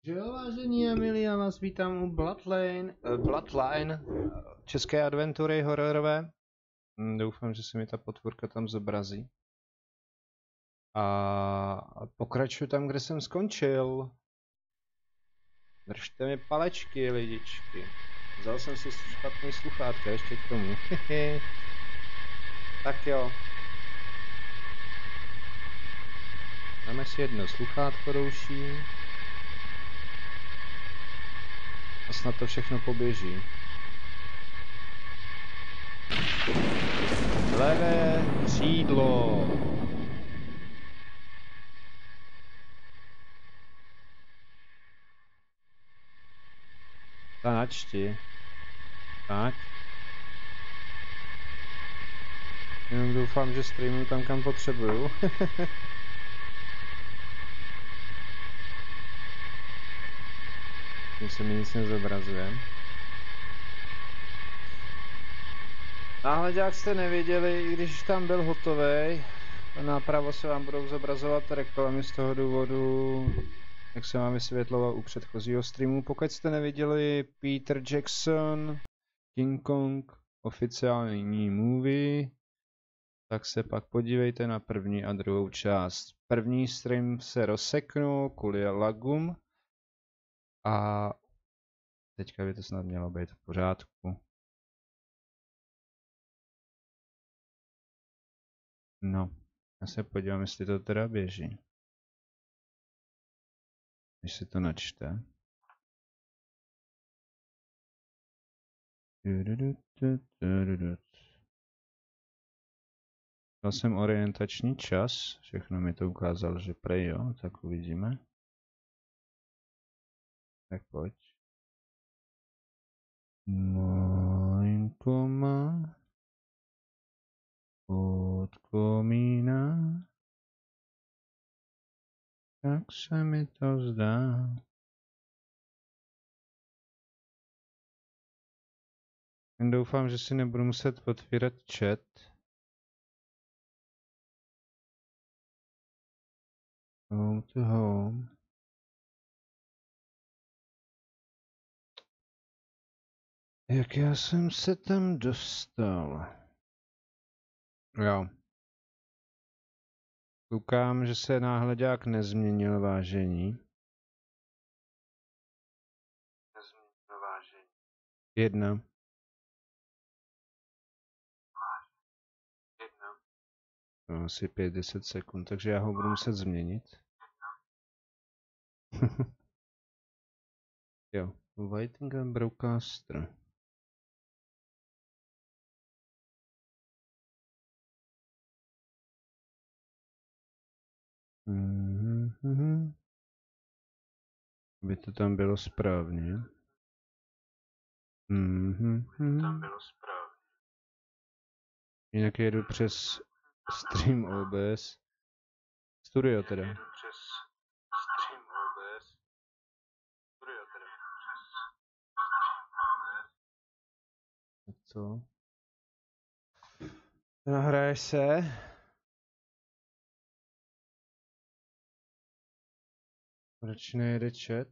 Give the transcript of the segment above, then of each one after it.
Že jo, vážení a milí, já vás vítám u Bloodline, české adventury hororové. Doufám, že se mi ta potvůrka tam zobrazí. A pokračuji tam, kde jsem skončil. Držte mi palečky, lidičky. Vzal jsem si špatný sluchátka ještě k tomu. Tak jo. Dáme si jedno sluchátko douší. A snad to všechno poběží. Levé křídlo. Ta načti. Tak. Jenom doufám, že streamu tam, kam potřebuju. Tím se mi nic nezobrazuje. Náhleďák jste neviděli, i když tam byl hotový. Napravo se vám budou zobrazovat reklamy z toho důvodu, jak jsem vám vysvětloval u předchozího streamu. Pokud jste neviděli Peter Jackson, King Kong, oficiální movie, tak se pak podívejte na první a druhou část. První stream se rozseknul kvůli lagům a teďka by to snad mělo být v pořádku. No, já se podívám, jestli to teda běží. Když se to načte. Dal jsem orientační čas, všechno mi to ukázalo, že prej jo, tak uvidíme. Tak pojď. Malinko má od komína, tak se mi to zdá. Jen doufám, že si nebudu muset otvírat chat. Home to home. Jak já jsem se tam dostal? Jo. Koukám, že se náhleďák nezměnil, vážení. Nezměnil, vážení. 1. No, asi 5-10 sekund, takže já ho budu muset změnit. Jo, Whitingham Broadcaster. Aby to tam bylo správně. Tam bylo správně. Jinak jedu přes stream OBS. Studio teda. Co? Nahraješ se? Proč nejede chat?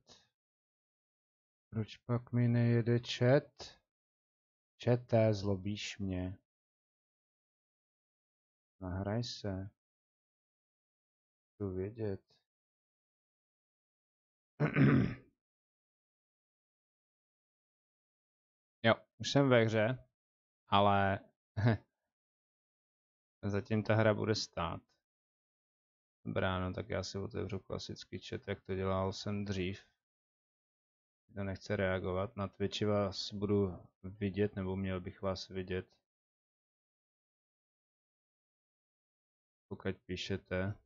Proč pak mi nejede chat? Chate, zlobíš mě. Nahraj se. Chci vědět. Jo, už jsem ve hře, ale zatím ta hra bude stát. Dobrá, no tak já si otevřu klasický chat, jak to dělal jsem dřív. To nechce reagovat. Na Twitchi vás budu vidět, nebo měl bych vás vidět. Pokud píšete.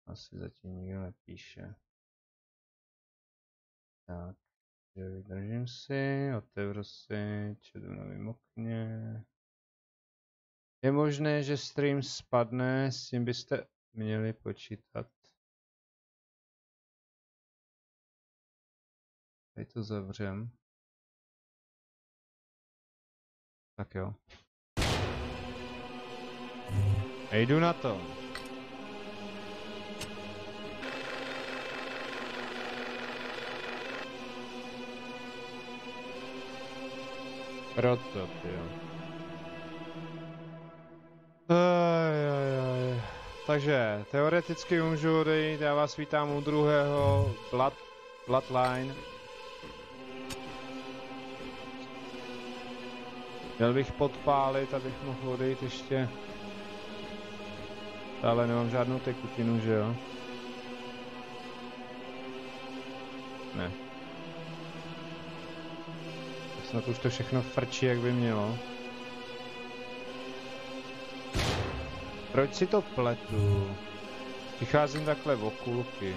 Asi zatím nikdo nepíše. Tak, vydržím si, otevřu si, četu novým okně. Je možné, že stream spadne, s tím byste měli počítat. Teď to zavřem. Tak jo. A jdu na to. Proto, jo. Takže teoreticky můžu odejít, já vás vítám u druhého Bloodline. Měl bych podpálit, abych mohl odejít ještě. Ale nemám žádnou tekutinu, že jo? Ne. Snad už to všechno frčí, jak by mělo. Proč si to pletu? Přicházím takhle v okulky.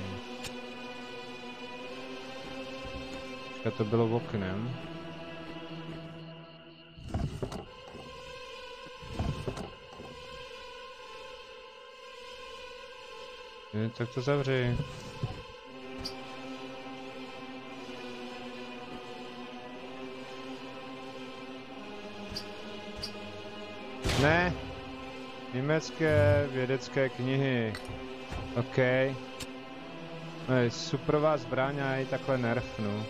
To bylo oknem. Tak to zavři. Ne. Německé vědecké knihy. OK. No je superová zbraň a já ji takhle nerfnu.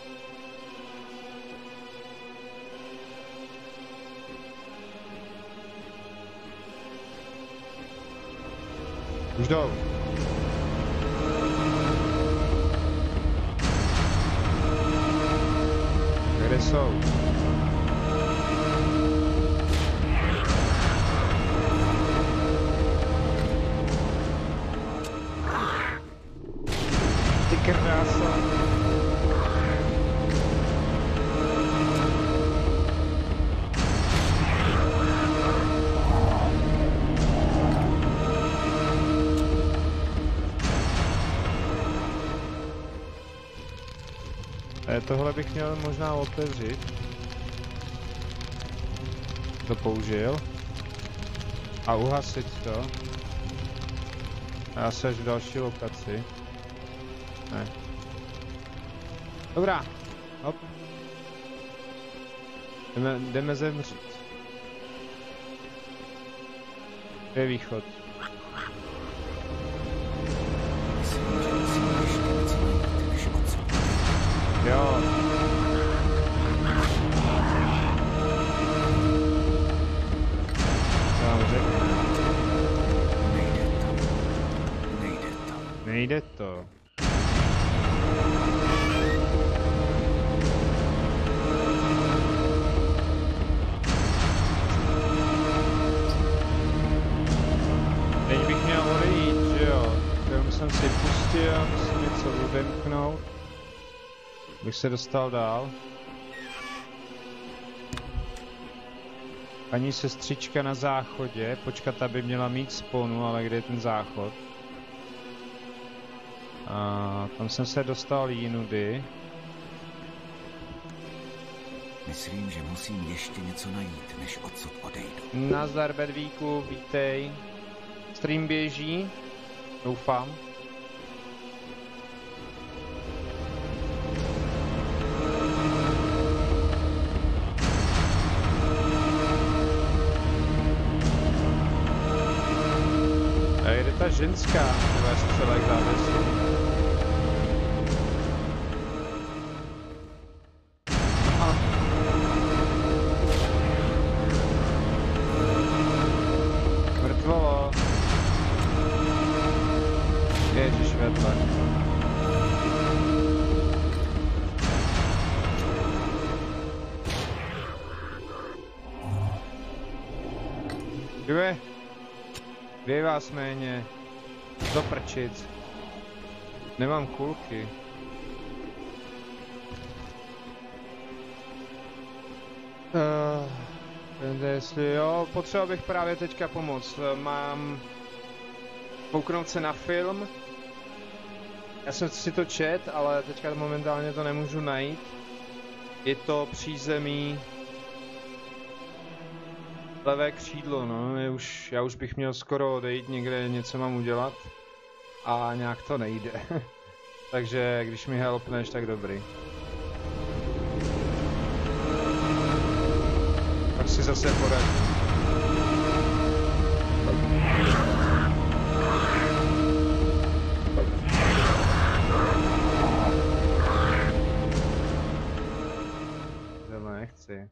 Už jdou. Kde jsou? Ty krása. Tohle bych měl možná otevřít. To použil. A uhasit to. Já se až v další lokaci. Ne. Dobrá. Hop. Jdeme zemřít. To je východ. Jo. Co vám řeknu? Nejde to. Teď bych měl odejít, že jo? Film jsem si pustil, musím něco odemknout. Bych se dostal dál. Paní sestřička na záchodě, počkat, aby měla mít sponu, ale kde je ten záchod? A tam jsem se dostal jinudy. Myslím, že musím ještě něco najít, než odsud odejdu. Nazdar, Bedvíku, vítej. Stream běží, doufám. Ta ženská, která se celé k závěsu. Aha. Mrtvolo. Ježiš, vedle. Kde je vás méně? Do prčic. Nemám kulky. Jestli jo, potřeboval bych právě teďka pomoct. Mám kouknout se na film. Já jsem si to čet, ale teďka momentálně to nemůžu najít. Je to přízemí levé křídlo, no. Já už bych měl skoro odejít, někde něco mám udělat. A nějak to nejde. Takže když mi helpneš, tak dobrý. Tak si zase poradím. Tohle nechci.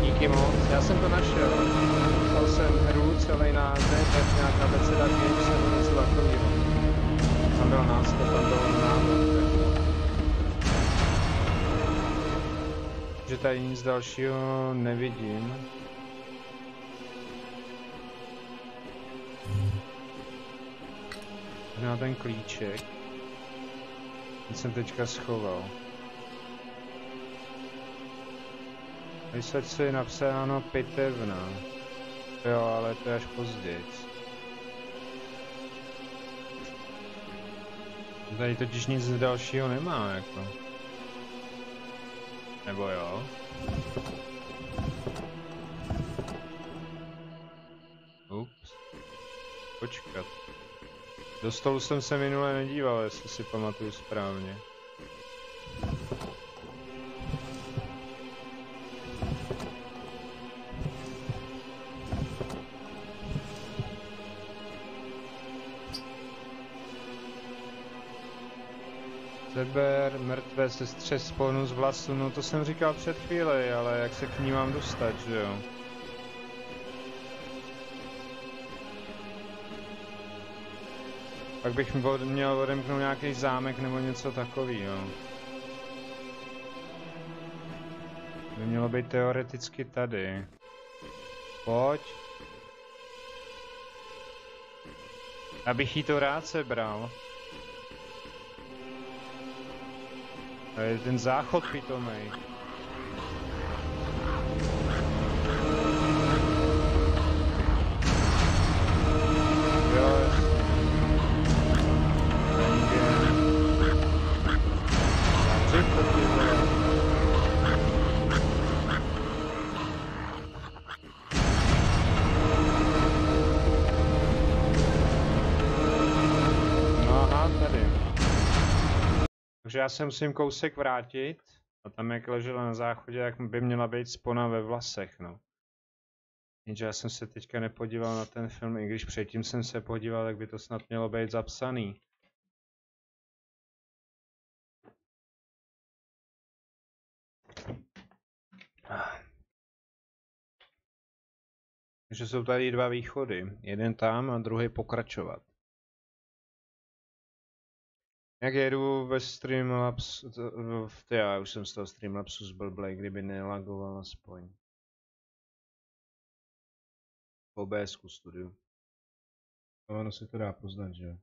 Díky moc, já jsem to našel. Psal jsem hru celý název, nějaká Bethesda Games nebo něco takového. Tam byl nástup, tam byl návod. Že tady nic dalšího nevidím. Na ten klíček. Ten jsem teďka schoval. Výsledce je napsáno pitevna. Jo, ale to je až později. Tady totiž nic dalšího nemá, jako. Nebo jo? Ups. Počkat. Do stolu jsem se minule nedíval, jestli si pamatuju správně. Zeber, mrtvé sestře sponu z vlasu, no to jsem říkal před chvíli, ale jak se k ní mám dostat, že jo? Pak bych měl odemknout nějaký zámek nebo něco takového. By mělo být teoreticky tady. Pojď. Abych jí to rád sebral. To je ten záchod pitomej. Takže já se musím kousek vrátit a tam jak ležela na záchodě, jak by měla být spona ve vlasech, no. Jenže já jsem se teďka nepodíval na ten film, i když předtím jsem se podíval, tak by to snad mělo být zapsaný. Takže jsou tady dva východy, jeden tam a druhý pokračovat. Jak jedu ve Streamlabs, já už jsem z toho Streamlabsu zblblej, kdyby nelagoval aspoň. Po OBSku studiu. Ono se to dá poznat, že jo.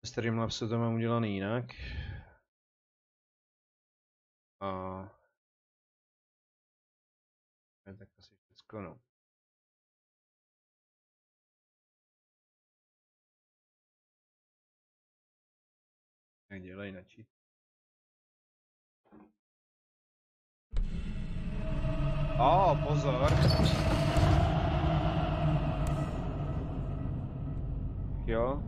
Ve Streamlabsu to mám udělaný jinak. A... tak asi všecko, no. Tak dělej načít. Pozor! Jo.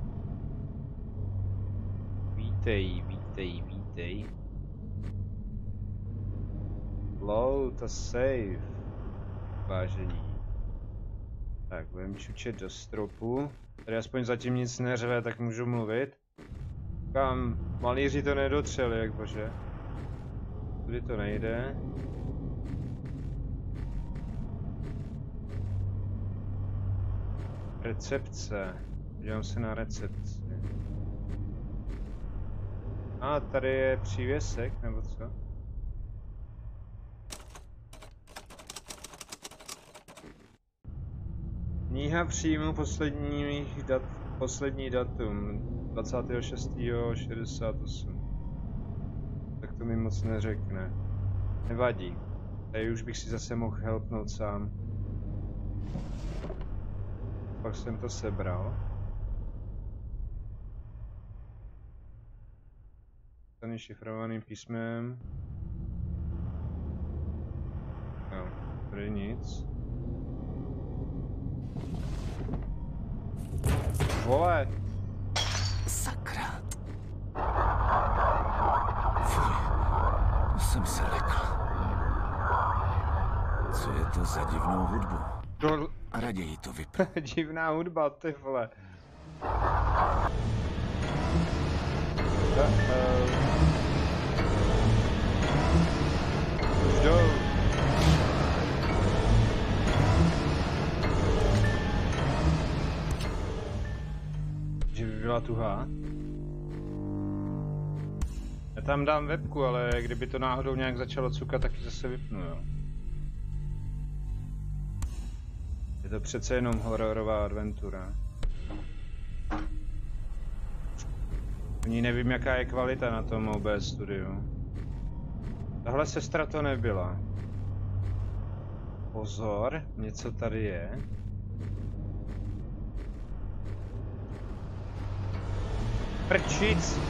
Vítej. Load a save. Vážení. Tak, budeme čučet do stropu. Tady aspoň zatím nic neřve, tak můžu mluvit. Kam malíři to nedotřeli, jak bože. Tudy to nejde. Recepce. Dělám se na recepci. A tady je přívěsek, nebo co? Kniha příjmu poslední datum 26.68. Tak to mi moc neřekne. Nevadí. Tady už bych si zase mohl helpnout sám. Pak jsem to sebral. Ten šifrovaným písmem. No, tady nic. Vole! Sakra. Fuj, to jsem se lekl. Co je to za divnou hudbu? A raději to vypnu. Divná hudba, ty vole. tuhá. Já tam dám webku, ale kdyby to náhodou nějak začalo cukat, tak ji zase vypnu, jo. Je to přece jenom hororová adventura. Ani nevím, jaká je kvalita na tom OBS studiu. Tahle sestra to nebyla. Pozor, něco tady je. Prčic!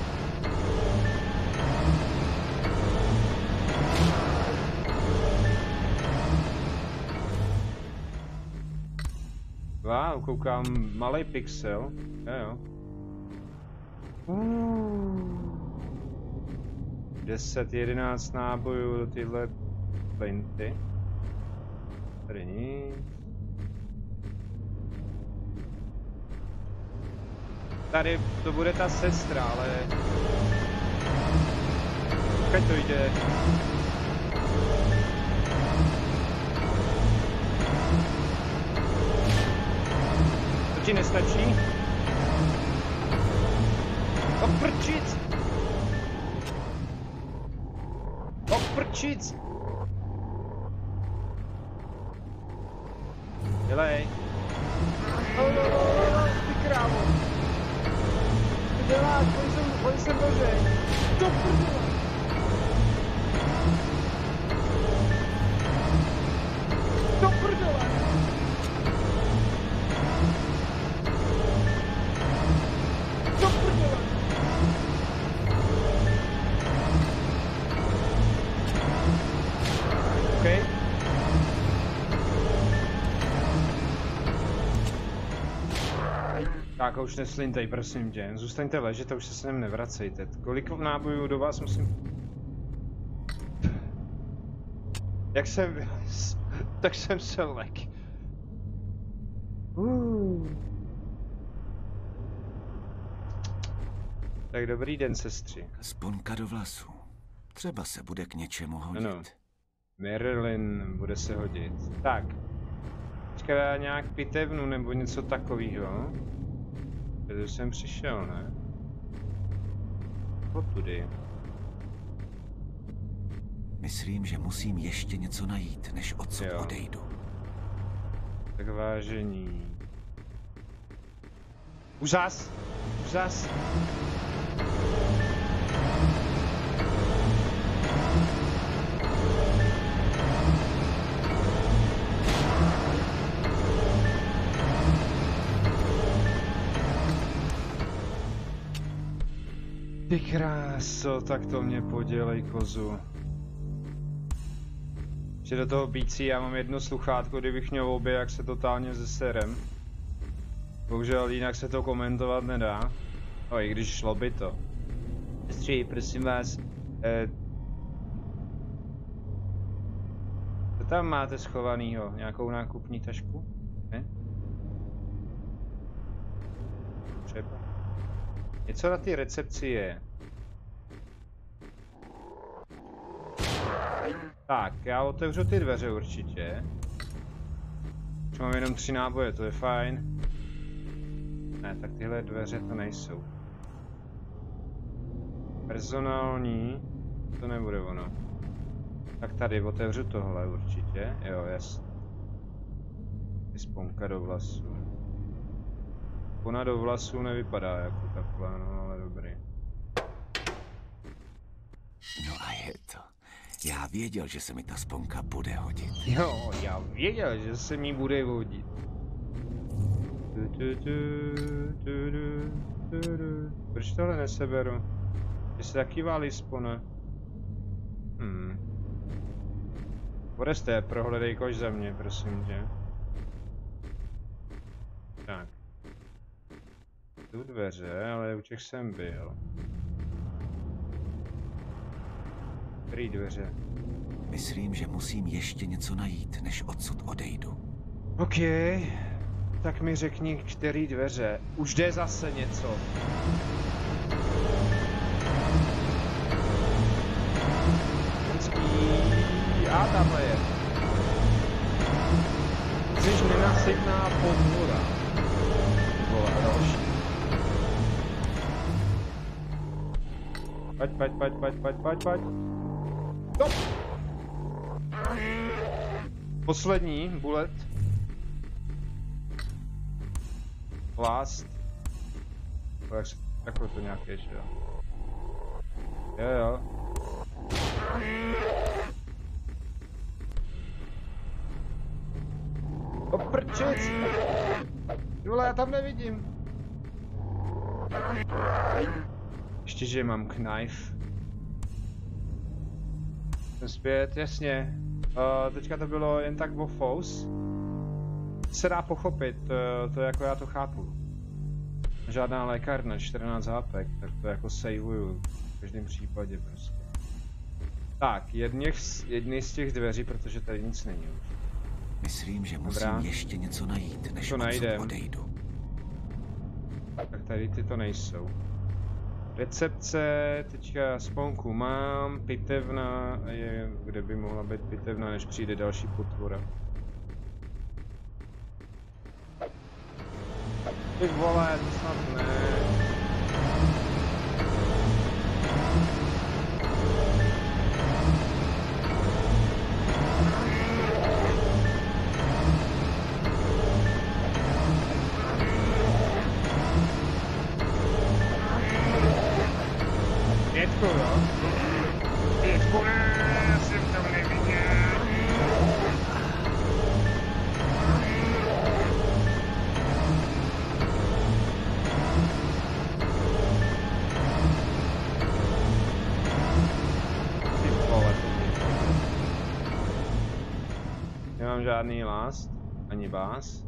Wow, koukám, malej pixel. Jo. 10, 11 nábojů do tyhle plinty. Tady nic. Tady to bude ta sestra, ale... Teď to jde. To ti nestačí? Oprčic! Oprčic! Dělej. Ty krávo. Co děláš? Pojď sem nože. Do prdele. Do prdele. Do prdele. Okay. Tak už neslintej, prosím tě. Zůstaňte ležet a už se sem nevracejte. Kolik nábojů do vás musím... Jak jsem vylez, tak jsem se lek. Tak dobrý den, sestři. Sponka do vlasů. Třeba se bude k něčemu hodit. Ano. Marilyn bude se hodit. Tak. Teďka nějak pitevnu nebo něco takového. Tady jsem přišel, ne? Potudy. Myslím, že musím ještě něco najít, než odsud odejdu. Tak vážení. Už zas! Už zas! Ty kráso, tak to mě podělej, kozu. Že do toho bící já mám jedno sluchátko, kdybych měl obě, jak se totálně zeserem. Bohužel jinak se to komentovat nedá. No i když šlo by to. Sestři, prosím vás. Co tam máte schovanýho? Nějakou nákupní tašku? Ne? Třeba. Něco na té recepci je. Tak, já otevřu ty dveře určitě. Už mám jenom 3 náboje, to je fajn. Ne, tak tyhle dveře to nejsou. Personální, to nebude ono. Tak tady otevřu tohle určitě, jo, jasně. Sponka do vlasů. Ona do vlasů nevypadá jako takhle, no ale dobrý. No a je to. Já věděl, že se mi ta sponka bude hodit. Jo, já věděl, že se mi bude hodit. Proč tohle neseberu? Že se taky válí spona. Podeste, prohledej koš za mě, prosím tě. Tak. Tu dveře, ale u těch jsem byl. Který dveře? Myslím, že musím ještě něco najít, než odsud odejdu. OK. Tak mi řekni, který dveře. Už jde zase něco. A tamhle je. Jsi nenasytná podvora. Vole, další. Pojď. Stop! Poslední bullet. Last. Takové to nějaké, že jo? Jo. Oprčic! Vole, já tam nevidím. Ještě, že mám knife. Jsem zpět, jasně. Teďka to bylo jen tak o fous. Se dá pochopit, to jako já to chápu. Žádná lékárna, 14 hápek, tak to jako savuju. V každém případě prostě. Tak, jedny z těch dveří, protože tady nic není už. Myslím, že musím ještě něco najít, než odejdu. Tak tady ty to nejsou. Recepce, teďka sponku mám, pitevna, kde by mohla být pitevna, než přijde další potvora. Ty vole, to snad ne. Pětku, jo? Pětku, ne, já jsem tam neviděl. Ty vole, to mě. Nemám žádný last, ani vás.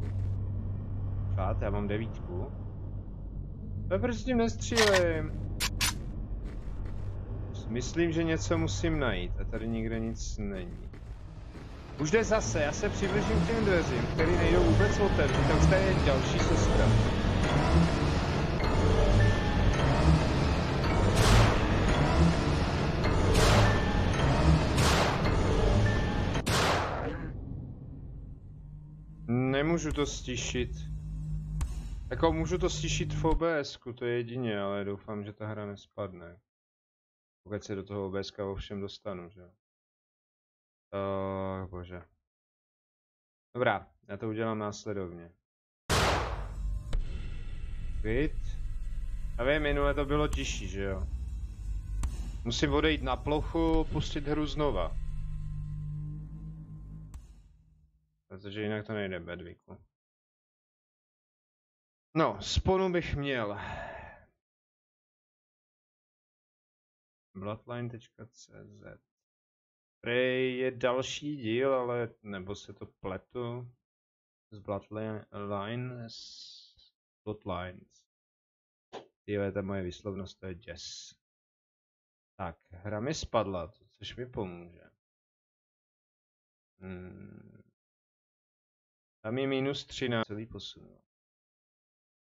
Fakt, já mám 9. To prostě nestřílím. Myslím, že něco musím najít a tady nikde nic není. Už jde zase, já se přiblížím k těm dveřím, které nejdou vůbec otevřít, a už tady je další sestra. Nemůžu to stišit. Jako můžu to stišit v OBS-ku, to je jedině, ale doufám, že ta hra nespadne. Pokud se do toho OBS-ka ovšem dostanu, že jo. Bože. Dobrá, já to udělám následovně. Quit. A vím, minule to bylo tižší, že jo. Musím odejít na plochu, pustit hru znova. Protože jinak to nejde, Bedvíku. No, sponu bych měl. Bloodline.cz. Prej je další díl, ale nebo se to pletu z Bloodlines. Tyhle, ta moje výslovnost, to je jazz. Tak, hra mi spadla, což mi pomůže. Tam je -13, celý posun.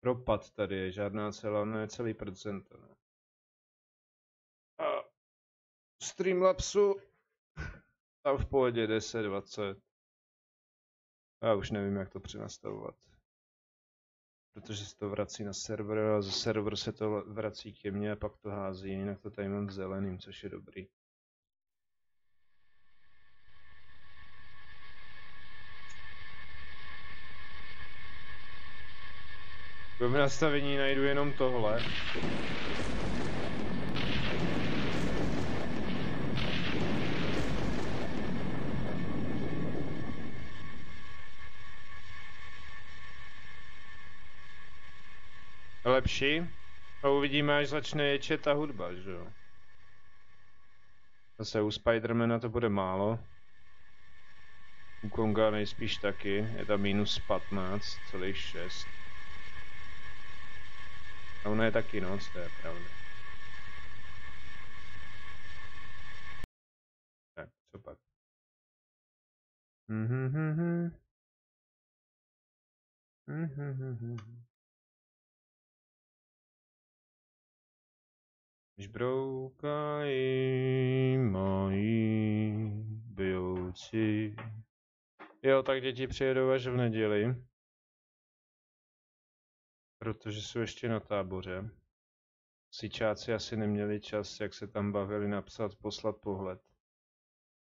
Propad tady je, žádná celá, ne celý procento. Ne. Streamlapsu. A v pohodě 10, 20. Já už nevím, jak to přenastavovat. Protože se to vrací na server a ze serveru se to vrací ke mně a pak to hází, jinak to tady mám v zeleným, což je dobrý. V nastavení najdu jenom tohle. Lepší. A uvidíme, až začne ječet ta hudba, že jo. Zase u Spidermana to bude málo. U Konga nejspíš taky, je tam -15,6. A ono je taky noc, to je pravda. Tak, co pak? Když broukají moji bijouci. Jo, tak děti přijedou až v neděli. Protože jsou ještě na táboře. Sičáci asi neměli čas, jak se tam bavili, napsat, poslat pohled.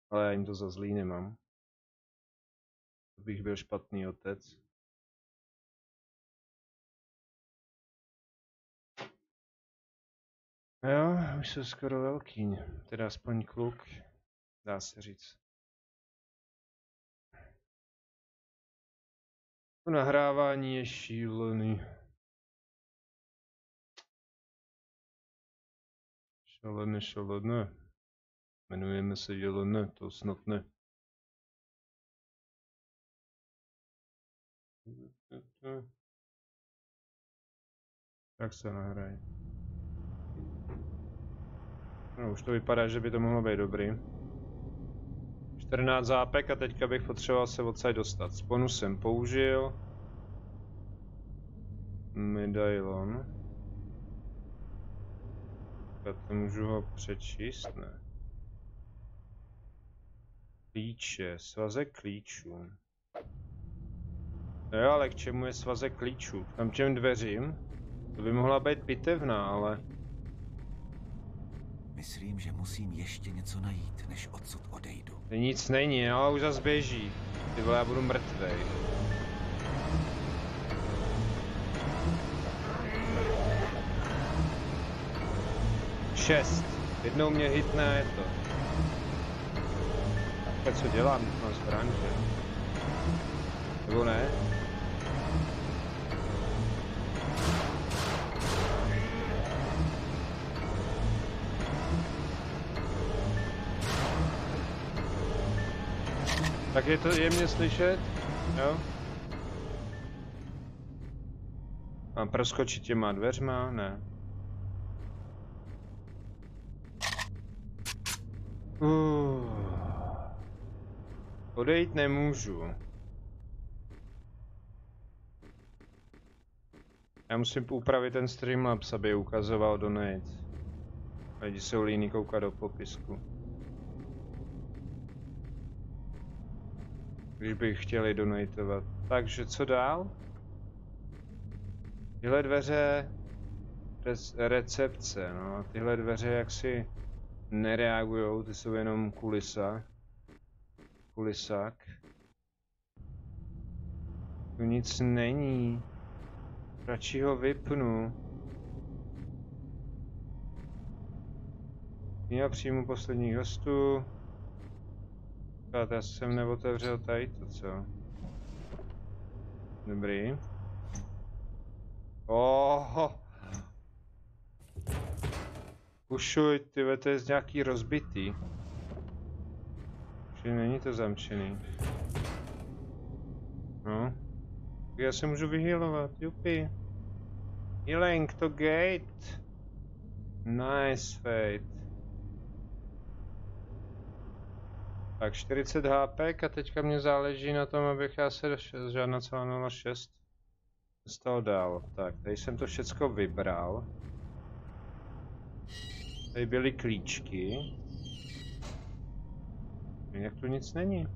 Ale já jim to za zlý nemám. To bych byl špatný otec. Jo, už jsou skoro velký. Teda aspoň kluk, dá se říct. To nahrávání je šílený. Šalené. Jmenujeme se Jelene, to snad ne. Tak se nahraje. No, už to vypadá, že by to mohlo být dobrý. 14 zápek a teďka bych potřeboval se odsaď dostat. Sponu jsem použil. Medailon. Já to můžu ho přečíst, ne? Klíče, svazek klíčů. No jo, ale k čemu je svazek klíčů? Tam těm dveřím? To by mohla být pitevna, ale... Myslím, že musím ještě něco najít, než odsud odejdu. Nic není, ale už zas běží. Ty vole, já budu mrtvej. Šest. Jednou mě hitne a je to. Tak co dělám? Mám zbraň, že? Nebo ne? Tak je to jemně slyšet? Jo? Mám proskočit těma dveřma? Ne. Odejít nemůžu. Já musím upravit ten Streamlabs, aby ukazoval donate. Lidi jsou líní koukat do popisku. Když bych chtěli donatovat. Takže co dál? Tyhle dveře... recepce, no. Tyhle dveře jaksi nereagujou, ty jsou jenom kulisa. Kulisák. Tu nic není. Radši ho vypnu. Já přijmu posledních hostů. Já jsem neotevřel tady to, co? Dobrý. Oho. Ušuj, tyhle, to je z nějaký rozbitý. Čili není to zamčený. No. Já se můžu vyhýlovat, jupi. Healing to gate. Nice fate. Tak 40 HP a teďka mě záleží na tom, abych já se žádná celá 0,6 dostal dál. Tak, tady jsem to všecko vybral. Tady byly klíčky. Jinak tu nic není.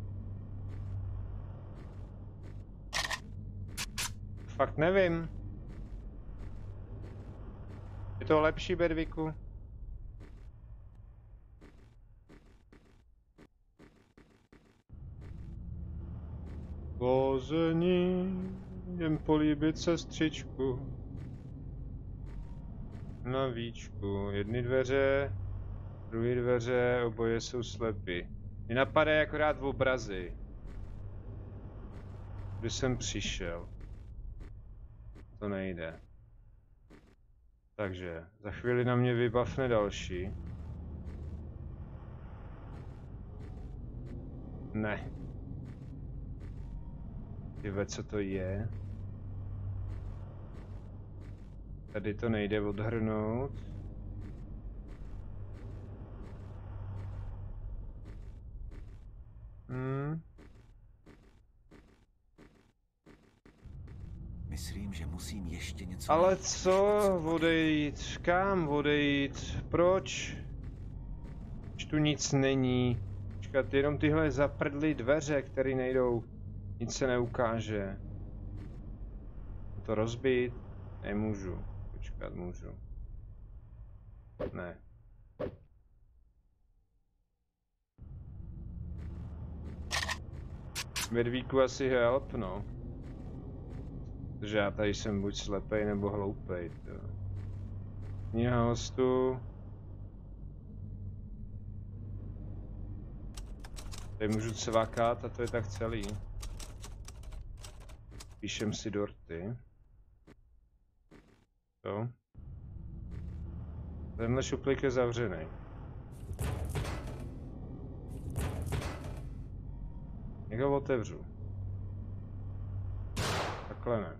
Fakt nevím. Je to lepší, Bedviku? Vození, jen políbit sestřičku. Na víčku, jedny dveře, druhé dveře, oboje jsou slepý. Mě napadají akorát v obrazy. Když jsem přišel. To nejde. Takže, za chvíli na mě vybavne další. Ne. Tyve, co to je? Tady to nejde odhrnout. Myslím, že musím ještě něco Ale najít, co? Odejít? Kam odejít? Proč? Už tu nic není. Počkat, jenom tyhle zaprdlý dveře, které nejdou. Nic se neukáže. To rozbít? Nemůžu. Počkat, můžu. Ne. Medvíku asi help, no. Protože já tady jsem buď slepej nebo hloupej, jo. Kniha hostů. Tady můžu cvakat a to je tak celý. Píšem si dorty. To. Tenhle šuplík je zavřený. Jak ho otevřu? Takhle ne.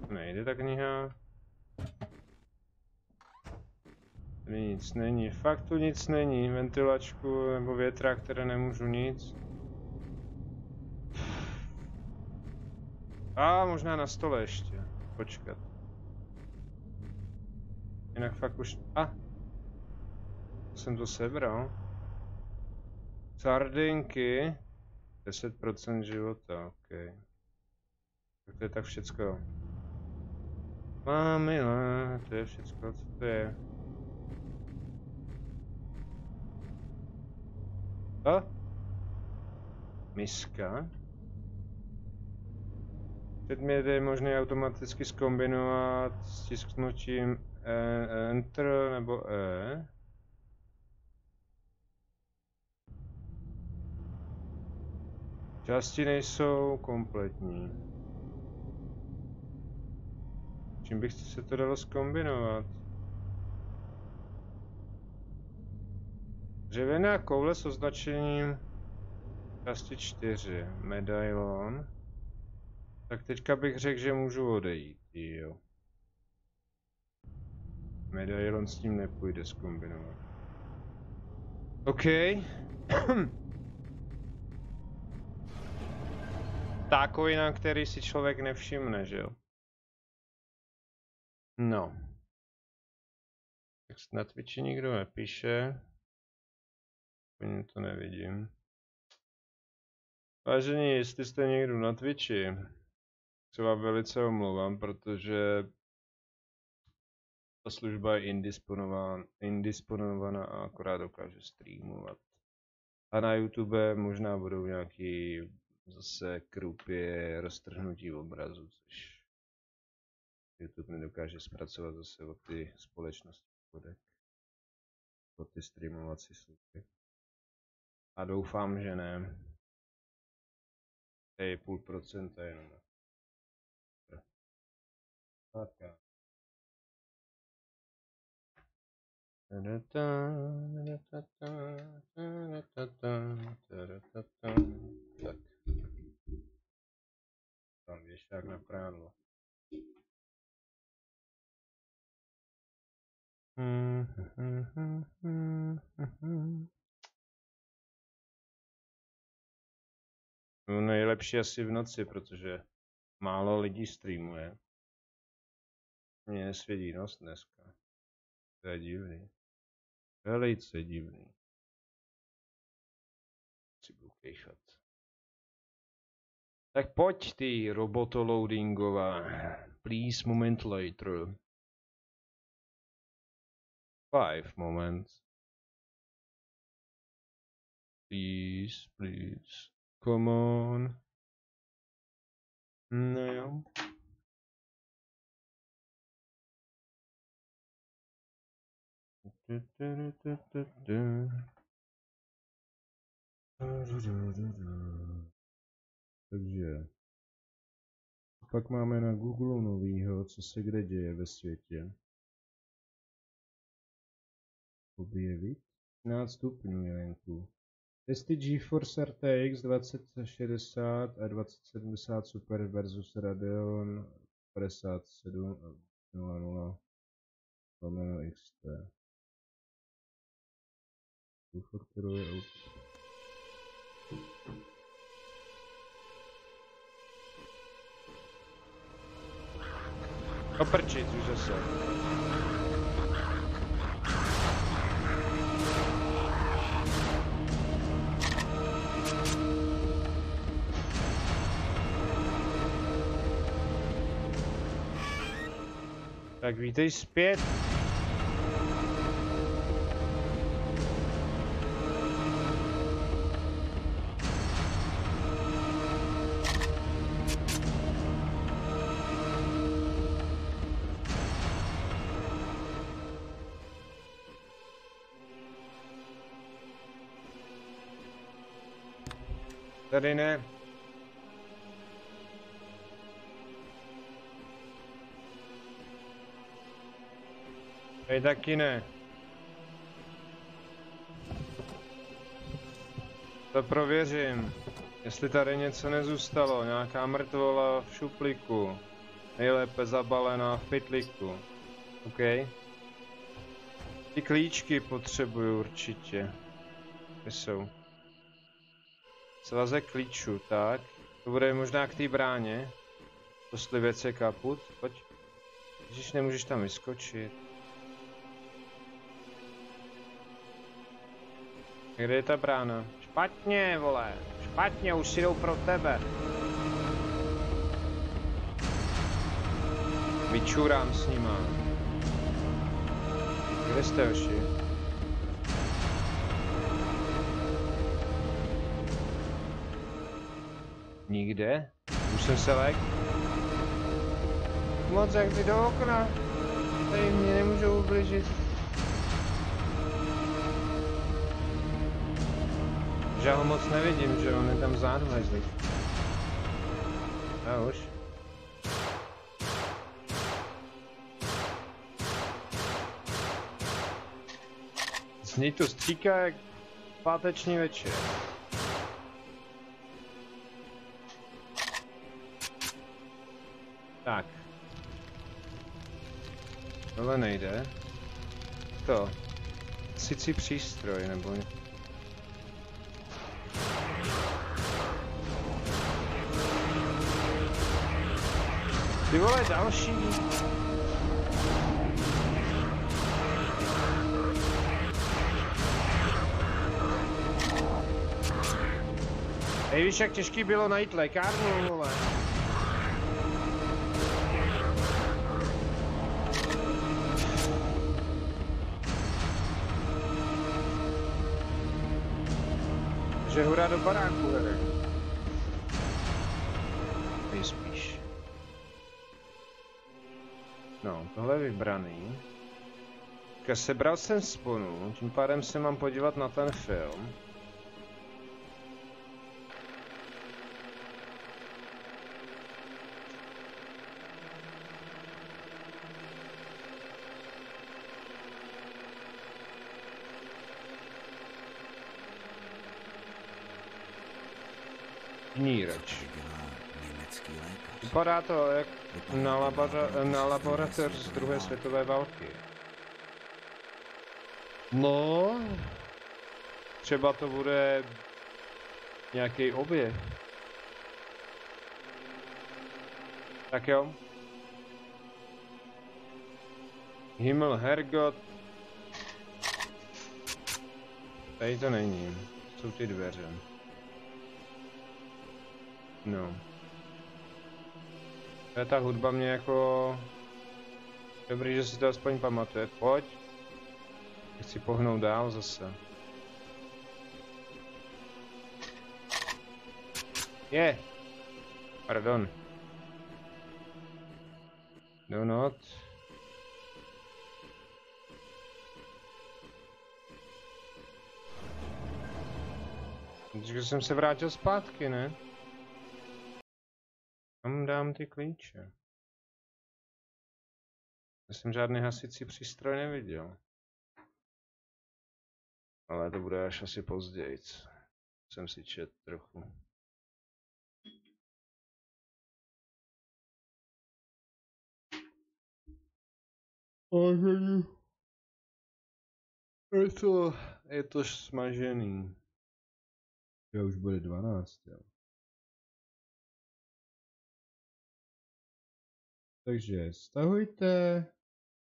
Nejde ta kniha. Tady nic není. Fakt tu nic není. Ventilačku nebo větra, které nemůžu nic. A možná na stole ještě. Počkat. Jinak fakt už... Jsem to sebral. Sardinky. 10% života, ok. Tak to je tak všecko. Mamila, to je všecko, co to je? Miska. Předmět je možné automaticky zkombinovat s stisknutím Enter nebo E. Části nejsou kompletní. Čím bych se to dalo zkombinovat? Dřevěná koule s označením části 4. Medailon. Tak teďka bych řekl, že můžu odejít, jo. Medailon s tím nepůjde zkombinovat. OK. Tákovina, který si člověk nevšimne, že jo? No. Tak na Twitchi nikdo nepíše. Úplně to nevidím. Vážení, jestli jste někdo na Twitchi, se vám velice omlouvám, protože ta služba je indisponovaná a akorát dokáže streamovat. A na YouTube možná budou nějaký zase krupě roztrhnutí obrazu, což YouTube nedokáže zpracovat zase od ty společnosti kodek, od ty streamovací služby. A doufám, že ne. To je 0,5% jenom. Tak. Tak. Tam věšák na prádlo. No, nejlepší asi v noci, protože málo lidí streamuje. Mně nesvědí nos dneska. To je divný. Velice divný. Si budu kejchat. Tak pojď ty robotoloadingová. Please moment later. 5 moments. Please, please. Come on. No. Takže pak máme na Google novýho, co se kde děje ve světě. Objevit 13 stupňů je venku. Testy GeForce RTX 2060 a 2070 Super versus Radeon 5700 XT. Faktoruje output. Oprčit už zase. Tak vítej zpět. Tady ne. Tady taky ne. To prověřím. Jestli tady něco nezůstalo, nějaká mrtvola v šuplíku. Nejlépe zabalená v pytlíku. OK. Ty klíčky potřebuju určitě. Kde jsou? Svazek klíčů, tak. To bude možná k té bráně. Postlivec je kaput, pojď. Ježiš, nemůžeš tam vyskočit. Kde je ta brána? Špatně, vole. Špatně, už si jdou pro tebe. Vyčurám s nima. Kde jste, hoši? Nikde? Už jsem se lek. Moc jak ty do okna. Tady mě nemůžou ublížit. Že já ho moc nevidím, že on je tam vzadu hezlík. A už. Zní to stříká jak páteční večer. Tak. Tohle nejde. To. Sicí přístroj, nebo... Ty vole, další. Ej, víš, jak těžký bylo najít lékárnu, vole. Že hurá do baráku, hele. Nejspíš. No, tohle je vybraný. Sebral jsem sponu, tím pádem se mám podívat na ten film. Nírač. Vypadá to jak na laboratoř z druhé světové války. No, třeba to bude nějaký objev. Tak jo. Himmel, Herrgott. Tady to není. Jsou ty dveře. No. Ta hudba mě jako... Dobrý, že si to aspoň pamatuje. Pojď. Chci pohnout dál zase. Je. Pardon. Do not. Takže jsem se vrátil zpátky, ne? Kam dám ty klíče? Já jsem žádný hasicí přístroj neviděl. Ale to bude až asi později. Jsem si čet trochu. Je to smažený. Jo, už bude 12, jo. Takže stahujte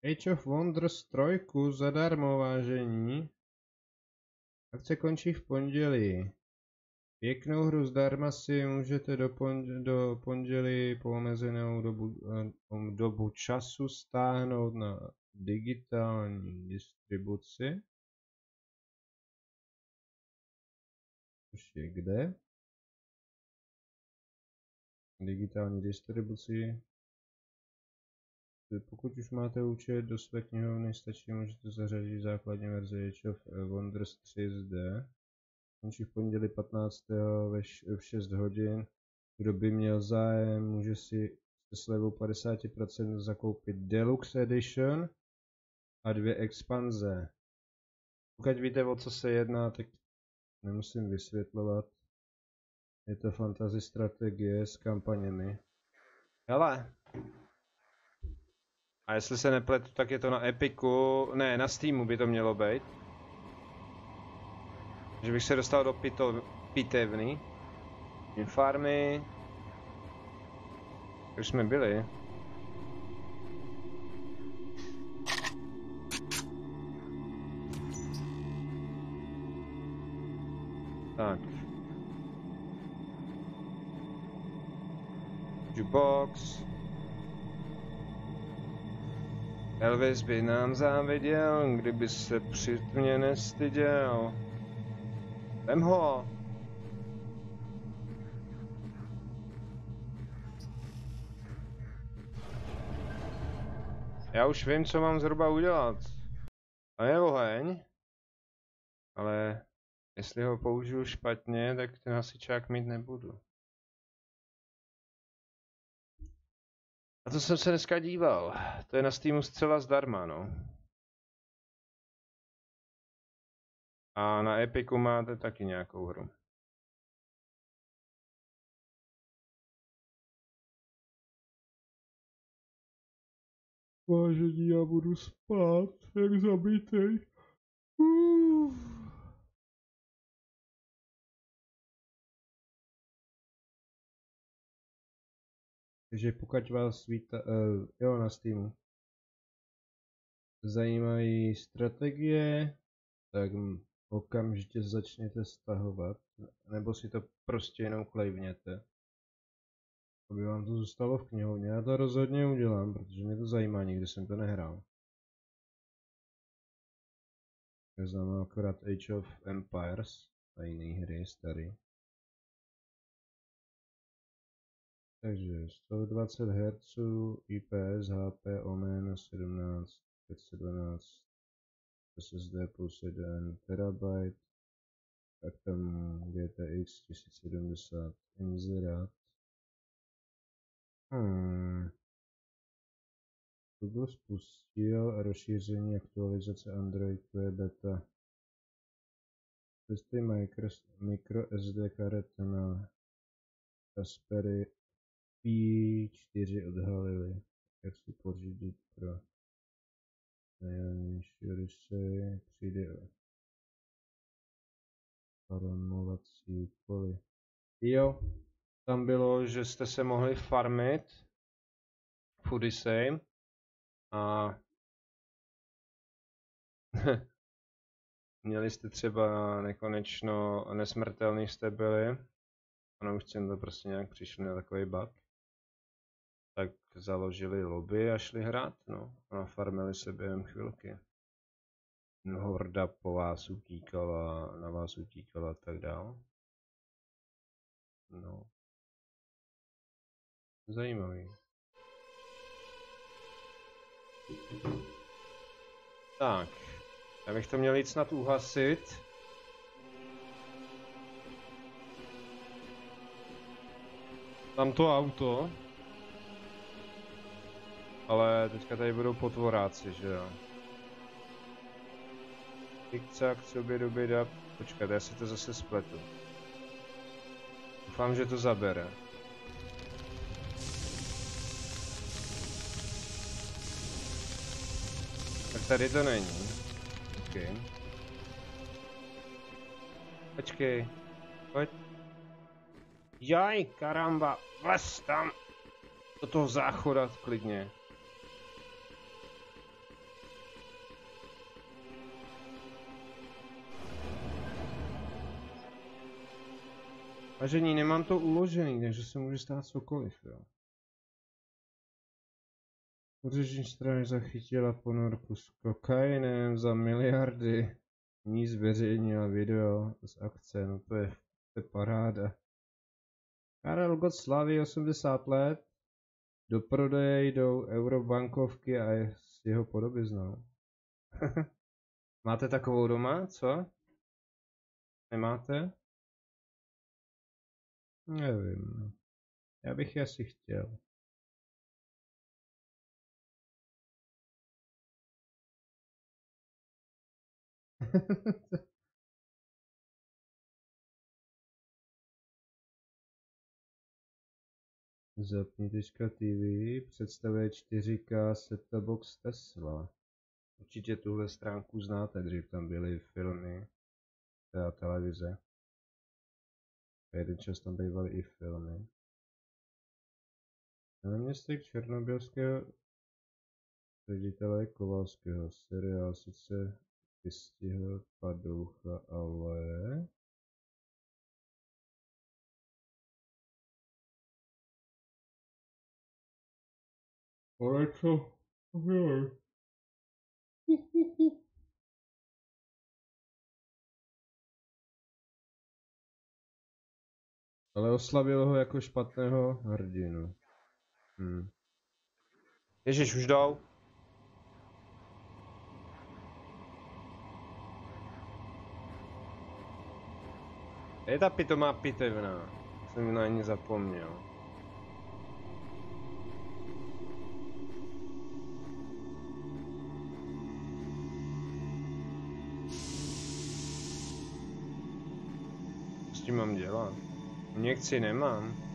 Age of Wonders 3 zadarmo, vážení. Akce končí v pondělí. Pěknou hru zdarma si můžete do pondělí po omezenou dobu času stáhnout na digitální distribuci. Což je kde? Digitální distribuci. Pokud už máte účet do své knihovny, stačí, můžete zařadit základní verzi Age of Wonders 3 SD. Končí v pondělí 15. v 6 hodin. Kdo by měl zájem, může si se slevou 50% zakoupit Deluxe Edition a 2 expanze. Pokud víte, o co se jedná, tak nemusím vysvětlovat. Je to fantasy strategie s kampaněmi. Hele. A jestli se nepletu, tak je to na Epiku, ne, na Steamu by to mělo být. Že bych se dostal do pitevny. Farmy. Už jsme byli. Tak. Jukebox. Elvis by nám záviděl, kdyby se při mě nestyděl. Vem ho! Já už vím, co mám zhruba udělat. A je oheň. Ale jestli ho použiju špatně, tak ten hasičák mít nebudu. A to jsem se dneska díval. To je na Steamu zcela zdarma, no. A na Epiku máte taky nějakou hru. Vážení, já budu spát, jak zabitej. Takže pokud vás jo, na Steamu zajímají strategie, tak okamžitě začněte stahovat, nebo si to prostě jenom klejvněte, aby vám to zůstalo v knihovně. Já to rozhodně udělám, protože mě to zajímá, nikdy jsem to nehrál. Já znám akorát Age of Empires a jiné hry starý. Takže 120 Hz, IPS, HP, Omen 17, 512, SSD plus 1 TB, tak tam GTX 1070, inzerát. Google spustil rozšíření aktualizace Android, to je beta. Testy micro SD karet na Raspberry Pi 4 odhalili. Jak si pořídit pro nejlevnější Odyssey, přijde o farmovací úkoly. Jo, tam bylo, že jste se mohli farmit v Odyssey a měli jste třeba nekonečno nesmrtelný jste byli. Ono už jsem to prostě nějak přišli na takový bug. Tak založili lobby a šli hrát, no. A nafarmili se během chvilky. Horda po vás utíkala, na vás utíkala a tak dál. No. Zajímavý. Tak. Já bych to měl jít snad uhasit. Tam to auto. Ale teďka tady budou potvoráci, že jo. Tikcak, cubidubida. Počkat, já si to zase spletu. Doufám, že to zabere. Tak tady to není. Okay. Počkej. Pojď. Jaj, karamba, vlez tam. Do toho záchoda klidně. Vážení, nemám to uložený, takže se může stát cokoliv, jo. Úřední strany zachytila ponorku s kokainem za miliardy. Ní zveřejnila video z akce, no to je paráda. Karel Gott slaví 80 let. Do prodeje jdou eurobankovky a je s jeho podobiznou. Máte takovou doma, co? Nemáte? Nevím. Já bych je asi chtěl. Zapni.tv představuje 4K set-top box Tesla. Určitě tuhle stránku znáte, dřív tam byly filmy a televize. A jeden čas tam bývaly i filmy. Náměstek černobylského ředitele Kovalského seriál sice vystihl padoucha, ale... Ale co? Ale oslavil ho jako špatného hrdinu. Ježiš, už jdou. Je ta pitomá pitevna. Jsem na ní zapomněl. Co s tím mám dělat? Injekci nemám.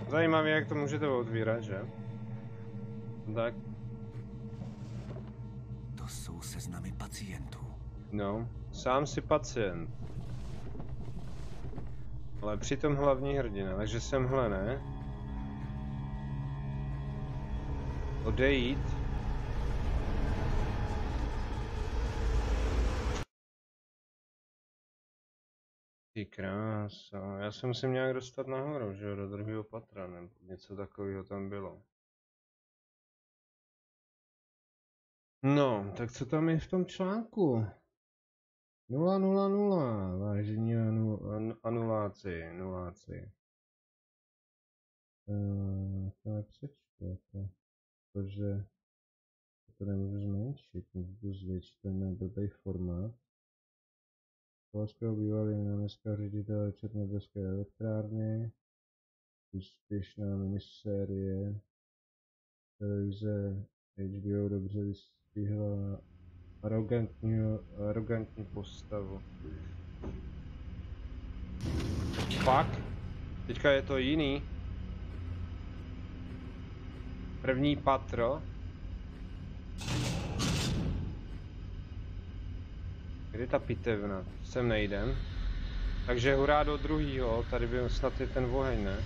Zajímavé, jak to můžete otvírat, že? Tak. To jsou seznamy pacientů. No, sám si pacient. Ale přitom hlavní hrdina, takže semhle ne. Odejít. Ty krása, já se musím nějak dostat nahoru, že jo, do druhého patra, nebo něco takového tam bylo. No, tak co tam je v tom článku? 000, vážení anuláci, nuláci. To nepřečtu, protože to nemůžu zmenšit, můžu zvětšit, to je blbý formát. Polského bývalý náměstka ředitele Černobylské elektrárny, úspěšná minisérie, televize HBO dobře vystihla arrogantní postavu. Fakt? Teďka je to jiný. První patro. Kde je ta pitevna? Sem nejdem. Takže hurá do druhýho, tady by snad je ten oheň, ne?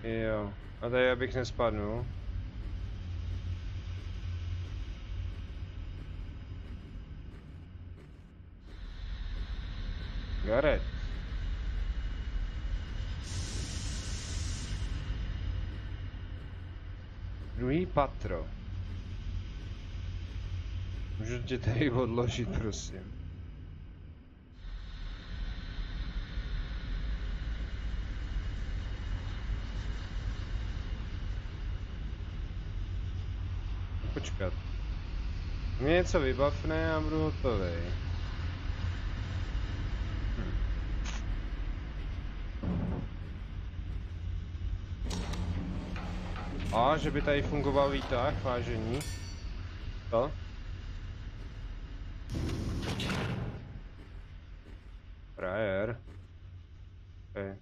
Jo, a tady abych nespadnul. Gareth. Druhý patro. Můžu tě tady odložit, prosím. Počkat. Mě něco vybavne a budu hotový. A, že by tady fungoval výtah, vážení. Co? Frajer. Okay.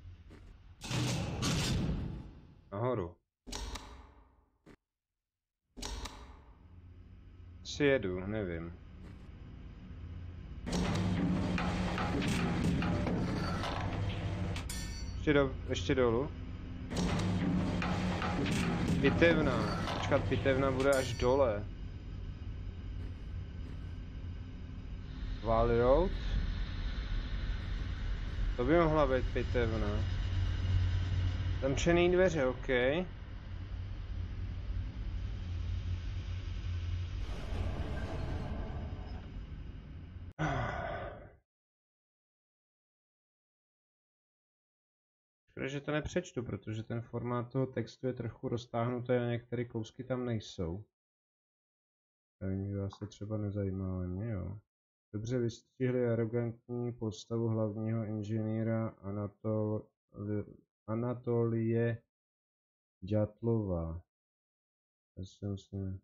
Nahoru. Si jedu, nevím. Ještě dolů. Pitevna. počkat, pitevna bude až dole. Valley Road? To by mohla být pitevna. Zamčený dveře, OK. Škoda, že to nepřečtu, protože ten formát toho textu je trochu roztáhnutý a některé kousky tam nejsou. Nikdo se třeba nezajímá, ale mě jo. Dobře vystřihli arrogantní postavu hlavního inženýra Anatolie Djatlová. Já si musím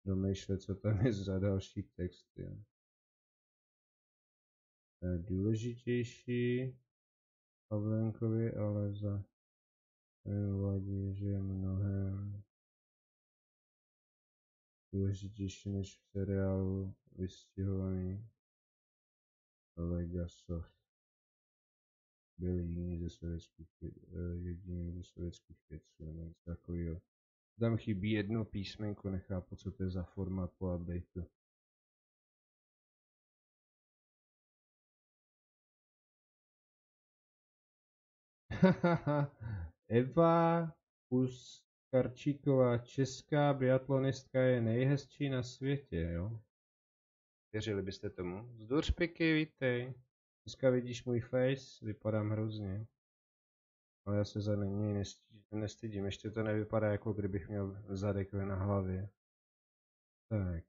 domýšlet, co tam je za další texty. Důležitější Pavlenkovi, ale za uvádí, že je mnohem důležitější než v seriálu vystihovaný Legasov. Byl jediný ze sovětských vědců nebo něco takového. Tam chybí jedno písmenko, nechápu, co to je za formát po updateu. Eva Puskarčíková, česká biatlonistka, je nejhezčí na světě, jo? Věřili byste tomu? Zdor špiky, vítej. Dneska vidíš můj face, vypadám hrozně. Ale já se za něj nestydím, ještě to nevypadá, jako kdybych měl zadek na hlavě. Tak.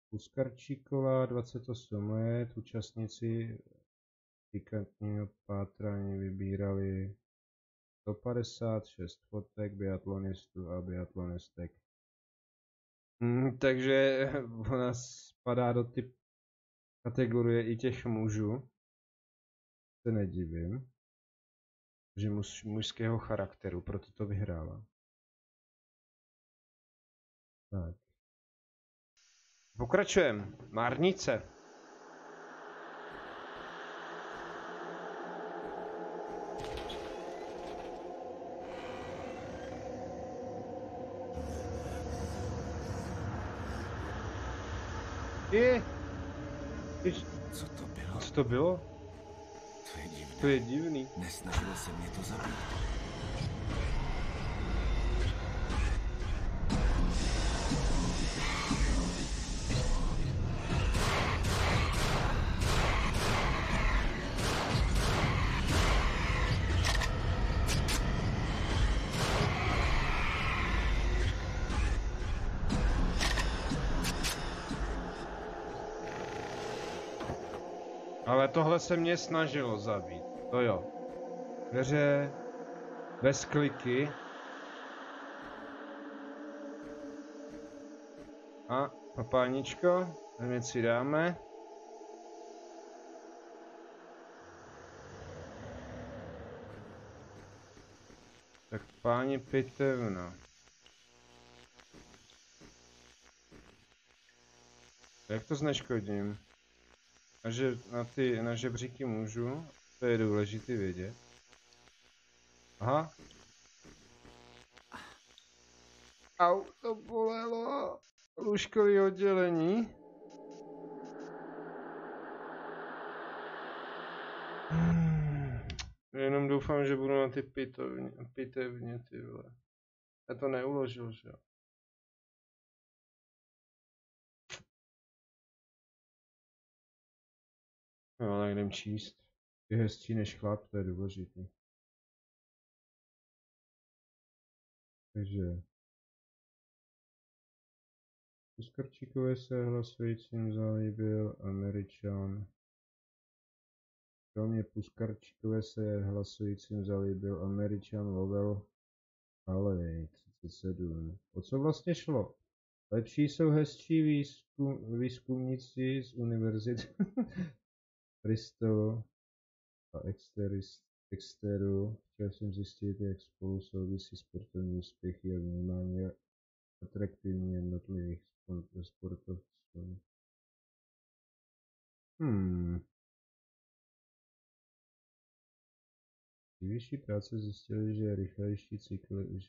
Puskarčíková, 28 let, účastníci pikantního pátrání vybírali 156 fotek biatlonistů a biatlonistek. Takže ona spadá do ty kategorie i těch mužů. Se nedivím. Že mužského charakteru, proto to vyhrála. Tak. Pokračujeme. Márnice. Co to bylo? Co to bylo? To je divné. To je divný. Nesnažilo se mě to zabít. Ale tohle se mě snažilo zabít. To jo. Dveře bez kliky. A papáničko, hned si dáme. Tak páni pitevna. Jak to zneškodím? A že na žebříky můžu, to je důležité vědět. Aha. Au, to bolelo. Lůžkový oddělení. Jenom doufám, že budu na ty pitevně, ty vole. Já to neuložil, že jo. No, tak jdem číst. Je hezčí než chlap, to je důležitý. Takže Puskarčíkové se hlasujícím zalíbil Američan. Kromě Puskarčíkové se hlasujícím zalíbil Američan Lovell Haley, 37. O co vlastně šlo? Lepší jsou hezčí výzkumníci z univerzity Bristolu a Exteru. Chtěl jsem zjistit, jak spolu souvisí sportovní úspěchy a vnímání atraktivní jednotlivých sportovců. Při vyšší práce zjistili, že rychlejší cykly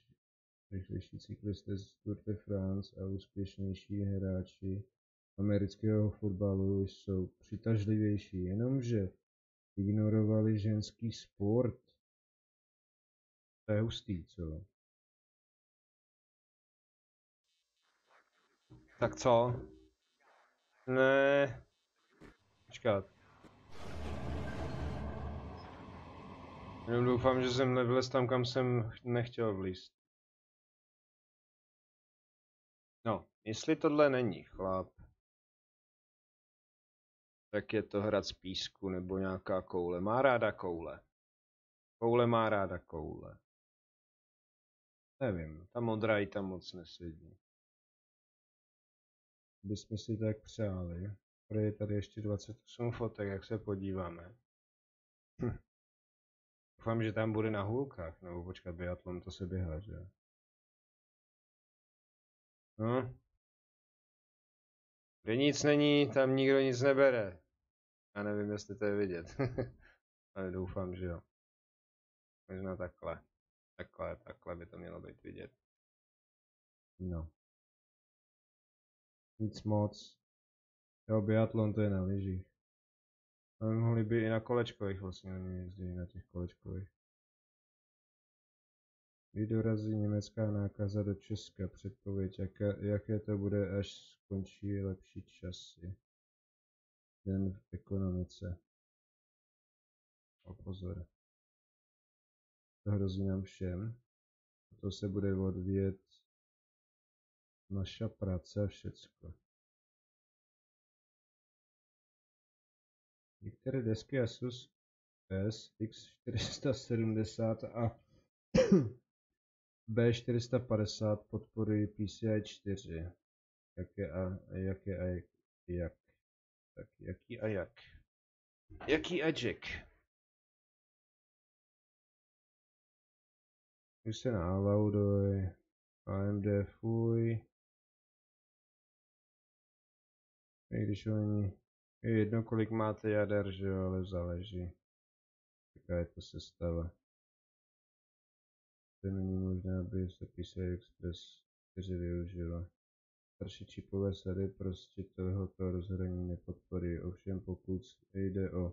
rychlejší cyklisté z Tour de France a úspěšnější hráči amerického fotbalu jsou přitažlivější, jenomže ignorovali ženský sport. To je hustý, co? Tak co? Ne. Počkat. Jenom doufám, že jsem nevlez tam, kam jsem nechtěl vlízt. No, jestli tohle není chlap, tak je to hrad z písku nebo nějaká koule. Má ráda koule. Koule má ráda koule. Nevím, ta modrá jí tam moc nesedí. Bychom si tak přáli. Je tady ještě 28 fotek, jak se podíváme. Doufám, že tam bude na hůlkách, nebo počkat, biatlon to se běhá, že? No. Kde nic není, tam nikdo nic nebere. Já nevím, jestli to je vidět. Ale doufám, že jo. Možná takhle. Takhle by to mělo být vidět. No. Nic moc. Jo, biatlon to je na lyžích. Ale mohli by i na kolečkových vlastně, oni jezdí na těch kolečkových. Kdy dorazí německá nákaza do Česka? Předpověď, jaké to bude, až skončí lepší časy. Den v ekonomice. O pozor. To hrozí nám všem. To se bude odvíjet naša práce a všecko. Některé desky Asus X470 a B450 podporují PCI 4. Jaký a jak? Už se na Avaudoj, AMD fuj. I když oni, je jedno kolik máte jader, že jo, ale záleží. Jaká je to sestava. To není možné, aby se PCI Express 4 využila. Starší čipové sady prostě tohoto rozhraní nepodporují, ovšem pokud jde o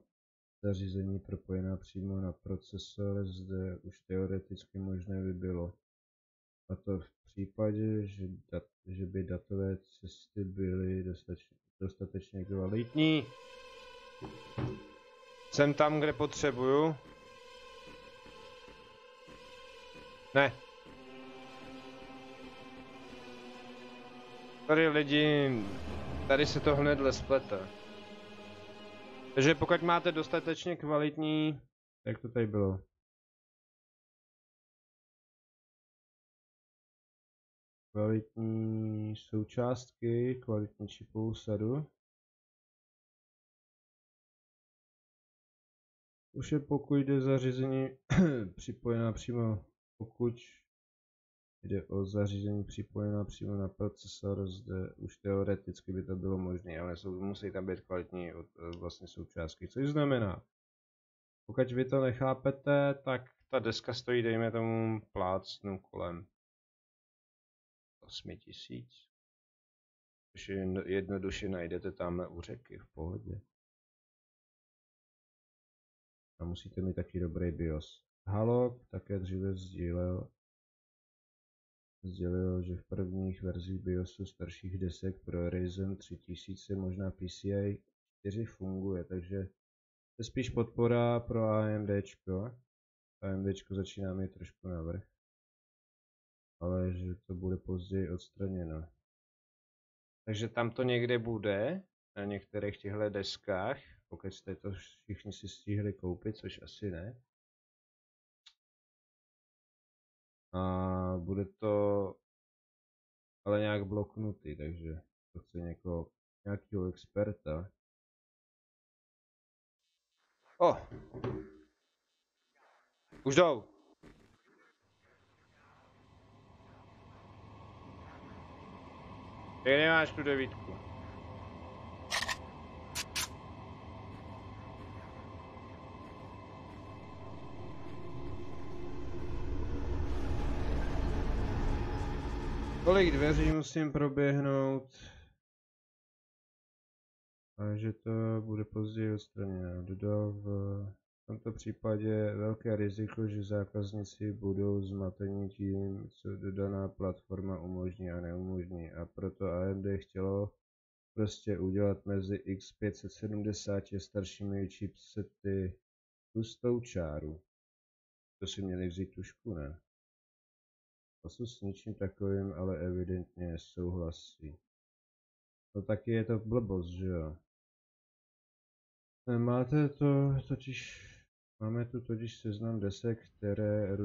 zařízení propojená přímo na procesor, zde už teoreticky možné by bylo. A to v případě, že by datové cesty byly dostatečně kvalitní. Jsem tam, kde potřebuju. Ne. Tady lidi, tady se to hned splete. Takže pokud máte dostatečně kvalitní, jak to tady bylo? Kvalitní součástky, kvalitní čipovou sadu. Už je pokud jde zařízení připojená přímo, pokud jde o zařízení připojená přímo na procesor, zde už teoreticky by to bylo možné, ale musí tam být kvalitní vlastně součástky, což znamená, pokud vy to nechápete, tak ta deska stojí, dejme tomu, plácnu kolem 8 000. Což jednoduše najdete tamhle u řeky, v pohodě. A musíte mít taky dobrý BIOS. Halok také dříve sdělil, že v prvních verzích BIOSu starších desek pro Ryzen 3000 možná PCI 4 funguje, takže je spíš podpora pro AMDčko. AMDčko začíná mít trošku navrch, ale že to bude později odstraněno. Takže tam to někde bude, na některých těchto deskách, pokud jste to všichni si stihli koupit, což asi ne. A bude to ale nějak bloknutý, takže to chce nějakého experta. Už jdou. Ty nemáš tu 9. Kolik dveří musím proběhnout? Takže to bude později odstraněno. Dodal v tomto případě velké riziko, že zákazníci budou zmateni tím, co dodaná platforma umožní a neumožní. A proto AMD chtělo prostě udělat mezi X570 staršími chipsety tlustou čáru. To si měli vzít tušku, ne? Asus s ničím takovým ale evidentně nesouhlasí. No taky je to blbost, že jo? Máte to totiž, máme tu totiž seznam desek, které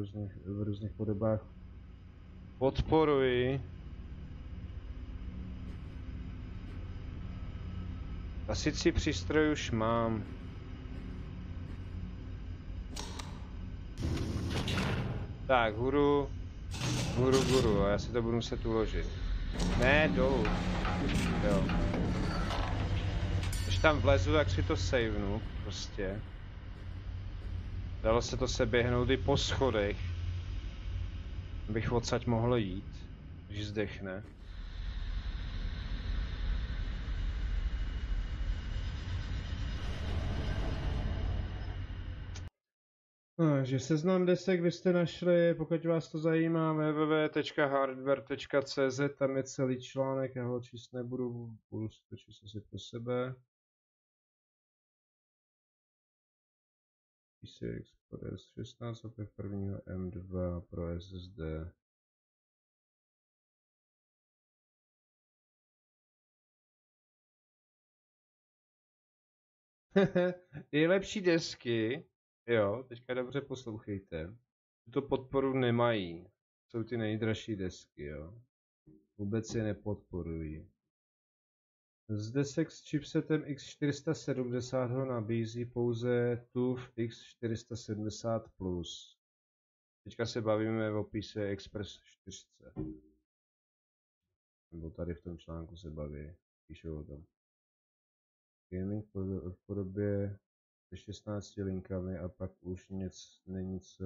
v různých podobách podporují. Hasicí přístroj už mám. Tak, guru, a já si to budu muset uložit. Ne, dolů. Jo. Když tam vlezu, tak si to savenu, prostě. Dalo se to seběhnout i po schodech. Abych odsaď mohl jít, když zdechne. Takže seznam desek byste našli, pokud vás to zajímá, www.hardware.cz, tam je celý článek, já ho číst nebudu, budu si to číst asi pro sebe. PCI Express 16 opět prvního M2 pro SSD. Nejlepší desky, jo, teďka dobře poslouchejte, tuto podporu nemají, jsou ty nejdražší desky, jo, vůbec je nepodporují. Z desek s chipsetem X470 ho nabízí pouze TUF X470+. Teďka se bavíme o PCI Express 4. Nebo tady v tom článku se baví, píšou o tom. Gaming v podobě 16 linkami a pak už není co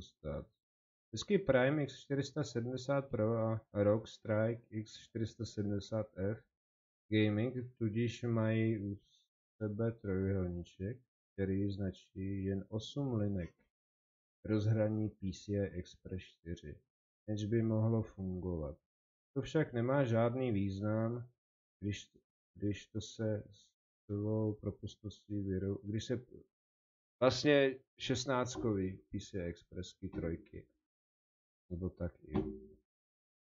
stát. Desky Prime X470 Pro a ROG Strike X470F Gaming tudíž mají u sebe trojúhelníček, který značí jen 8 linek rozhraní PCI Express 4, než by mohlo fungovat. To však nemá žádný význam, když to se svou propustností když se vlastně 16kový PCI Expressky trojky, nebo tak i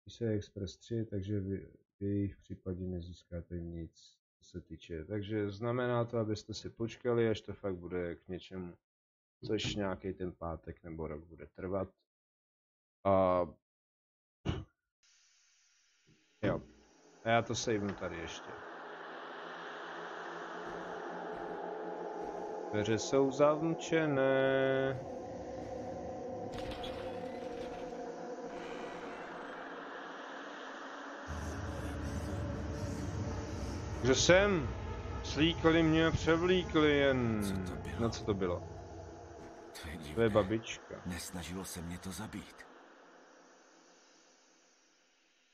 PCI Express 3, takže v jejich případě nezískáte nic, co se týče. Takže znamená to, abyste si počkali, až to fakt bude k něčemu, což nějaký ten pátek nebo rok bude trvat. A jo, a já to savenu tady ještě. Dveře jsou zamčené. Že jsem? Slíkli mě, převlíkli jen. No co to bylo? To je babička. Nesnažilo se mě to zabít.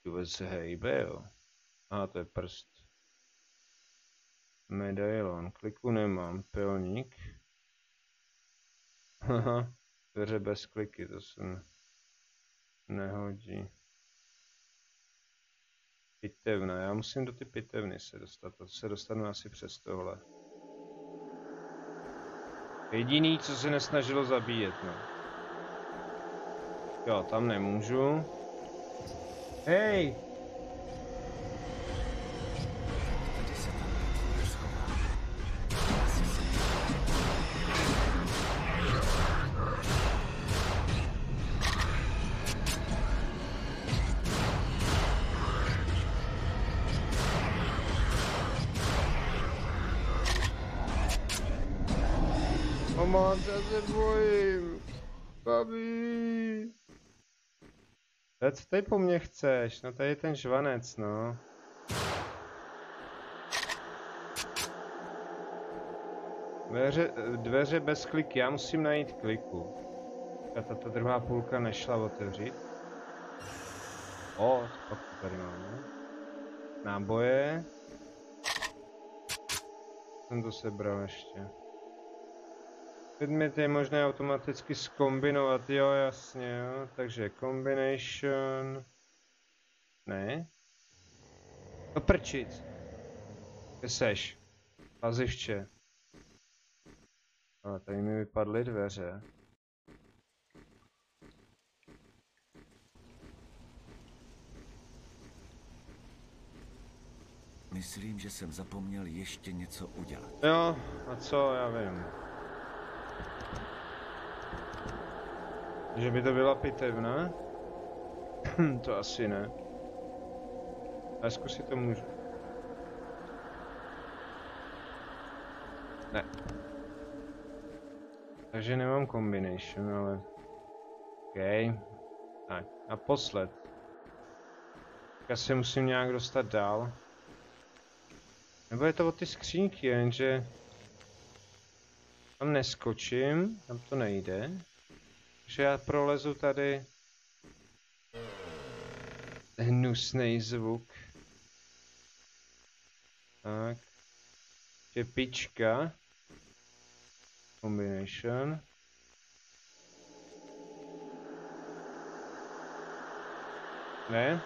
Vůbec se hejbe, jo. Aha, to je prst. Medailon, kliku nemám, pilník. Haha, dveře bez kliky, to se nehodí. Pitevna, já musím do ty pitevny se dostat, to se dostanu asi přes tohle. Jediný, co se nesnažilo zabíjet, no. Jo, tam nemůžu. Hej! Mama, já se bojím. Babi. Co tady po mně chceš? No tady je ten žvanec, no. Dveře bez kliky, já musím najít kliku. A ta druhá půlka nešla otevřít. O, co tady máme? Náboje. Jsem to sebral ještě. Předmět je možné automaticky zkombinovat, jo, jasně, jo. Takže combination. Ne. No prčit. Kde seš? Lazivče. Ale tady mi vypadly dveře. Myslím, že jsem zapomněl ještě něco udělat. Jo, a co, já vím. Že by to byla pitevna? To asi ne. Ale zkusit to můžu. Ne. Takže nemám combination, ale... OK. Tak, naposled. Já se musím nějak dostat dál. Nebo je to od ty skřínky, jenže... Tam neskočím, tam to nejde. Takže já prolezu tady... Hnusnej zvuk. Tak. Čepička. Combination. Ne?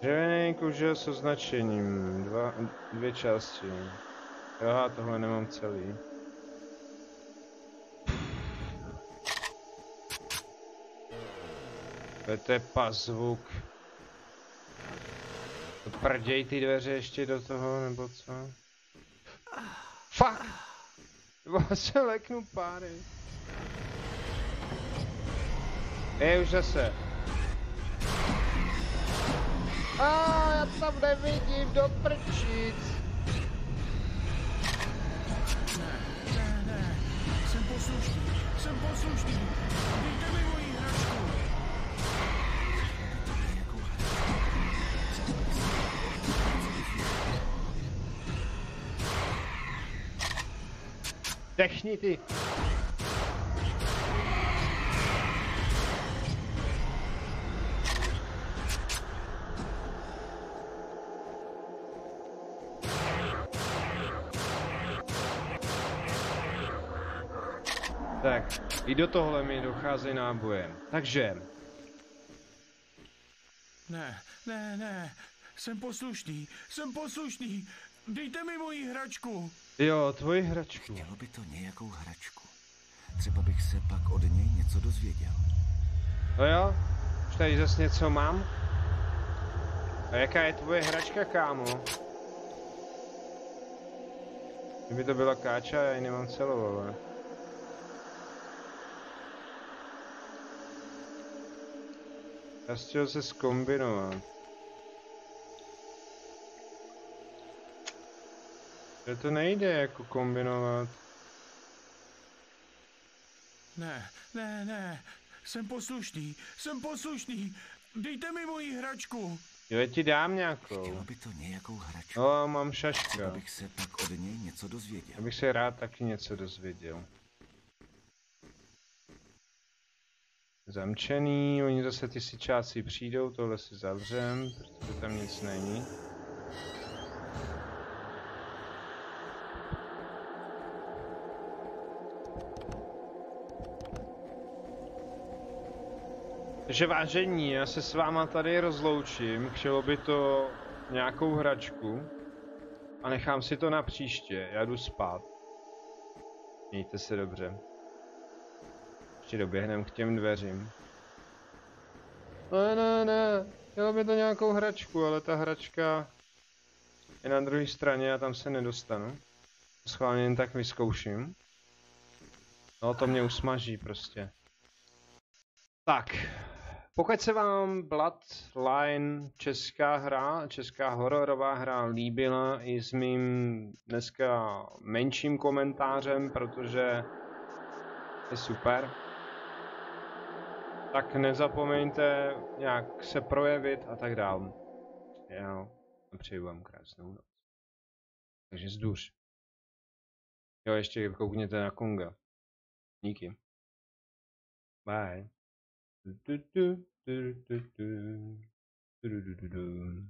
Dřevěný kužel s označením. Dvě části. Aha, tohle nemám celý. To je zvuk. Prděj ty dveře ještě do toho, nebo co? Fuck! Nebo se leknu páry. Už zase. Já tam nevidím, do prčic. Ne, jsem poslušný, dejte mi moji hračku. Dechni ty. Tak, i do tohle mi docházejí náboje. Takže. Ne, jsem poslušný, dejte mi moji hračku. Jo, tvoji hračku. Chtělo by to nějakou hračku. Třeba bych se pak od něj něco dozvěděl. No jo, už tady zase něco mám. A jaká je tvoje hračka, kámo? Kdyby to byla káča, já ji nemám celou, ale... Já chtěl se zkombinovat. Že to nejde jako kombinovat. Ne, jsem poslušný, dejte mi moji hračku. Jo, já ti dám nějakou. Chtělo by to nějakou hračku. No, mám šaška. Třeba bych se pak od něj něco dozvěděl. Já bych se rád taky něco dozvěděl. Zamčený, oni zase ty sičáci přijdou, tohle si zavřem, protože tam nic není. Takže vážení, já se s váma tady rozloučím, chtělo by to nějakou hračku a nechám si to na příště, já jdu spát. Mějte se dobře. Ještě doběhnem k těm dveřím. Ne, chtělo by to nějakou hračku, ale ta hračka je na druhé straně a tam se nedostanu. Schválně jen tak vyzkouším. No to mě usmaží prostě. Tak. Pokud se vám Bloodline česká hororová hra líbila i s mým dneska menším komentářem, protože je super, tak nezapomeňte nějak se projevit a tak dál. Já přeju vám krásnou noc. Takže zduř. Jo, ještě koukněte na Konga. Díky. Bye. Du, du, du, du, du, du. Du, du, du, du.